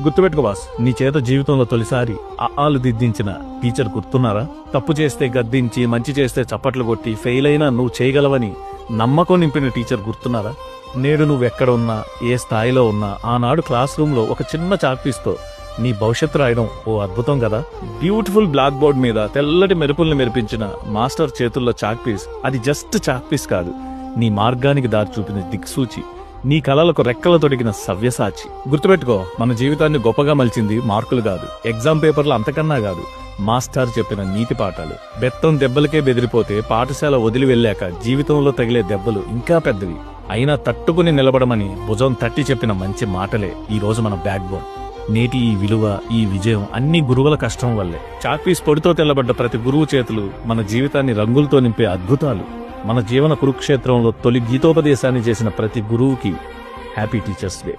గుర్తుపెట్టుకో బాస్, నీ చేత జీవితంలో తొలిసారి ఆలు దిద్దించిన టీచర్ గుర్తున్నారా? తప్పు చేస్తే గద్దించి, మంచి చేస్తే చప్పట్లు కొట్టి, ఫెయిల్ అయినా నువ్వు చేయగలవని నమ్మకం నింపిన టీచర్ గుర్తున్నారా? నేడు నువ్వెక్కడ ఉన్నా, ఏ స్థాయిలో ఉన్నా, ఆనాడు క్లాస్ రూమ్ లో ఒక చిన్న చాక్పీస్తో నీ భవిష్యత్తు రాయడం ఓ అద్భుతం కదా. బ్యూటిఫుల్ బ్లాక్ బోర్డ్ మీద తెల్లటి మెరుపుల్ని మెరిపించిన మాస్టర్ చేతుల్లో చాక్పీస్ అది జస్ట్ చాక్పీస్ కాదు, నీ మార్గానికి దారి చూపిన దిక్సూచి, నీ కలలకు రెక్కలు తొడిగిన సవ్యసాచి. గుర్తుపెట్టుకో, మన జీవితాన్ని గొప్పగా మలిచింది మార్కులు కాదు, ఎగ్జామ్ పేపర్లు అంతకన్నా కాదు, మాస్టర్ చెప్పిన నీతి పాఠాలు. బెత్తం దెబ్బలకే బెదిరిపోతే పాఠశాల వదిలి వెళ్ళాక జీవితంలో తగిలే దెబ్బలు ఇంకా పెద్దవి. అయినా తట్టుకుని నిలబడమని భుజం తట్టి చెప్పిన మంచి మాటలే ఈ రోజు మన బ్యాక్ బోన్. నేటి ఈ విలువ, ఈ విజయం అన్ని గురువుల కష్టం వల్లే. చాక్పీస్ పొడితో తెల్లబడ్డ ప్రతి గురువు చేతులు మన జీవితాన్ని రంగులతో నింపే అద్భుతాలు. మన జీవన కురుక్షేత్రంలో తొలి గీతోపదేశాన్ని చేసిన ప్రతి గురువుకి హ్యాపీ టీచర్స్ డే.